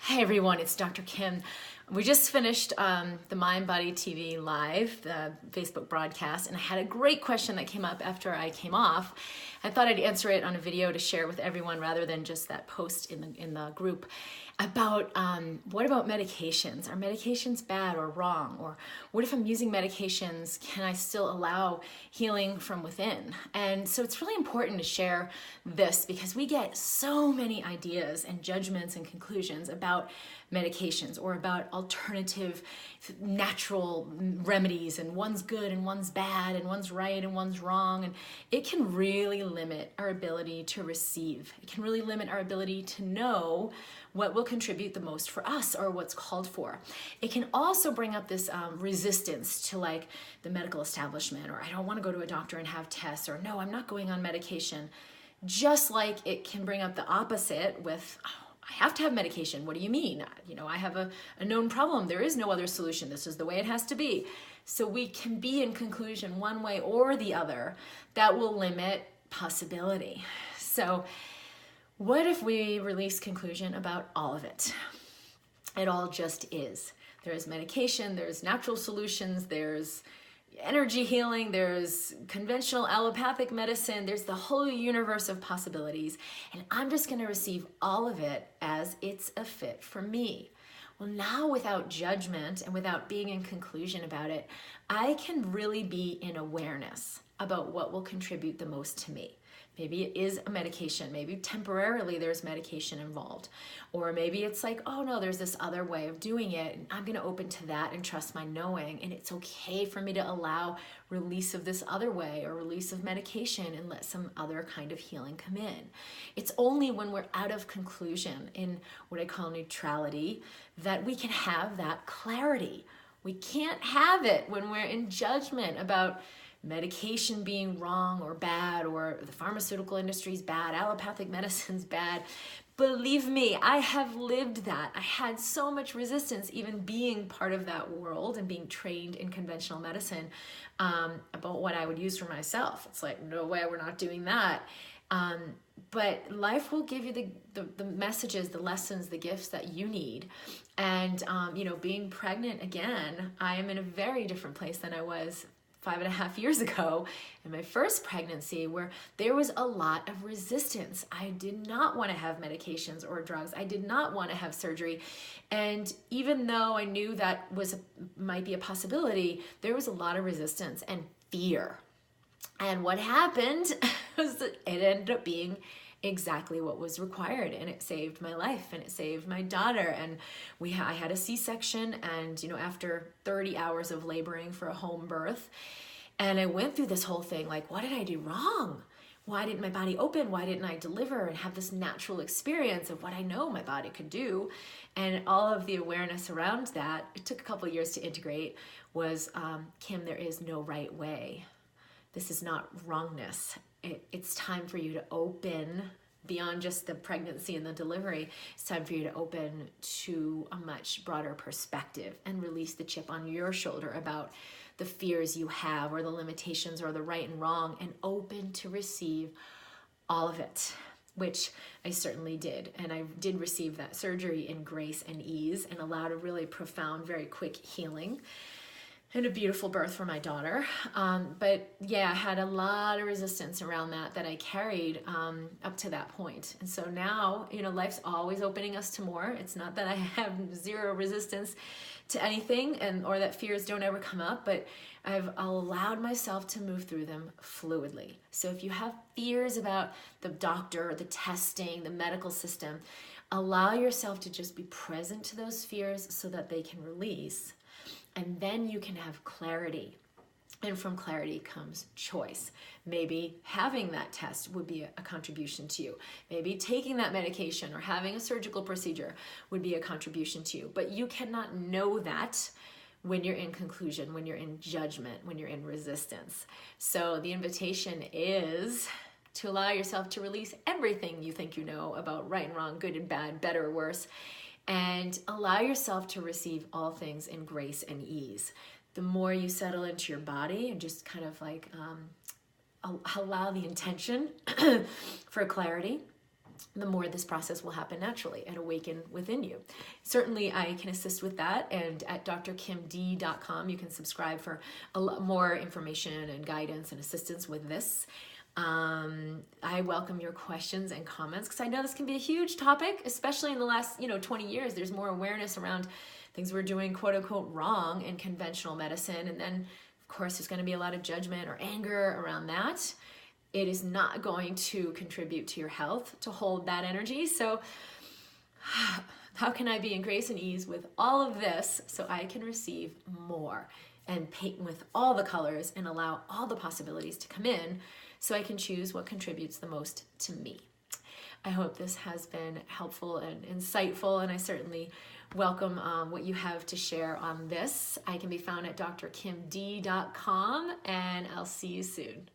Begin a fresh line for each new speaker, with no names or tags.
Hey everyone, it's Dr. Kim. We just finished the Mind Body TV Live, the Facebook broadcast, and I had a great question that came up after I came off. I thought I'd answer it on a video to share with everyone rather than just that post in the group about what about medications? Are medications bad or wrong? Or what if I'm using medications, can I still allow healing from within? And so it's really important to share this because we get so many ideas and judgments and conclusions about medications or about alternative natural remedies, and one's good and one's bad and one's right and one's wrong, and it can really limit our ability to receive. It can really limit our ability to know what will contribute the most for us or what's called for. It can also bring up this resistance to like the medical establishment, or I don't want to go to a doctor and have tests, or no, I'm not going on medication. Just like it can bring up the opposite with, oh, I have to have medication. What do you mean? I have a known problem. There is no other solution. This is the way it has to be. So we can be in conclusion one way or the other. That will limit possibility. So what if we release conclusion about all of it? It all just is. There's medication, there's natural solutions, there's energy healing, there's conventional allopathic medicine, there's the whole universe of possibilities, and I'm just going to receive all of it as it's a fit for me. Well, now without judgment and without being in conclusion about it, I can really be in awareness about what will contribute the most to me. Maybe it is a medication. Maybe temporarily there's medication involved. Or maybe it's like, oh no, there's this other way of doing it, and I'm going to open to that and trust my knowing. And it's okay for me to allow release of this other way or release of medication and let some other kind of healing come in. It's only when we're out of conclusion in what I call neutrality that we can have that clarity. We can't have it when we're in judgment about medication being wrong or bad, or the pharmaceutical industry's bad, allopathic medicine's bad. Believe me, I have lived that. I had so much resistance even being part of that world and being trained in conventional medicine about what I would use for myself. It's like, no way, we're not doing that. But life will give you the messages, the lessons, the gifts that you need. And, being pregnant again, I am in a very different place than I was 5.5 years ago in my first pregnancy, where there was a lot of resistance. I did not want to have medications or drugs. I did not want to have surgery. And even though I knew that might be a possibility, there was a lot of resistance and fear. And what happened was that it ended up being exactly what was required, and it saved my life and it saved my daughter. And I had a C-section, and after 30 hours of laboring for a home birth, and I went through this whole thing like, what did I do wrong? Why didn't my body open? Why didn't I deliver and have this natural experience of what I know my body could do? And all of the awareness around that, it took a couple of years to integrate, was Kim, there is no right way. This is not wrongness. It's time for you to open beyond just the pregnancy and the delivery. It's time for you to open to a much broader perspective and release the chip on your shoulder about the fears you have or the limitations or the right and wrong, and open to receive all of it, which I certainly did. And I did receive that surgery in grace and ease and allowed a really profound, very quick healing and a beautiful birth for my daughter. But yeah, I had a lot of resistance around that I carried up to that point. And so now, life's always opening us to more. It's not that I have zero resistance to anything or that fears don't ever come up, but I've allowed myself to move through them fluidly. So if you have fears about the doctor, the testing, the medical system, allow yourself to just be present to those fears so that they can release. And then you can have clarity. And from clarity comes choice. Maybe having that test would be a contribution to you. Maybe taking that medication or having a surgical procedure would be a contribution to you. But you cannot know that when you're in conclusion, when you're in judgment, when you're in resistance. So the invitation is to allow yourself to release everything you think you know about right and wrong, good and bad, better or worse, and allow yourself to receive all things in grace and ease. The more you settle into your body and just kind of like allow the intention for clarity, the more this process will happen naturally and awaken within you. Certainly, I can assist with that, and at drkimd.com, you can subscribe for a lot more information and guidance and assistance with this. I welcome your questions and comments, because I know this can be a huge topic, especially in the last 20 years. There's more awareness around things we're doing quote unquote wrong in conventional medicine, and then of course there's going to be a lot of judgment or anger around that. It is not going to contribute to your health to hold that energy. So how can I be in grace and ease with all of this so I can receive more and paint with all the colors and allow all the possibilities to come in so I can choose what contributes the most to me? I hope this has been helpful and insightful, and I certainly welcome what you have to share on this. I can be found at drkimd.com, and I'll see you soon.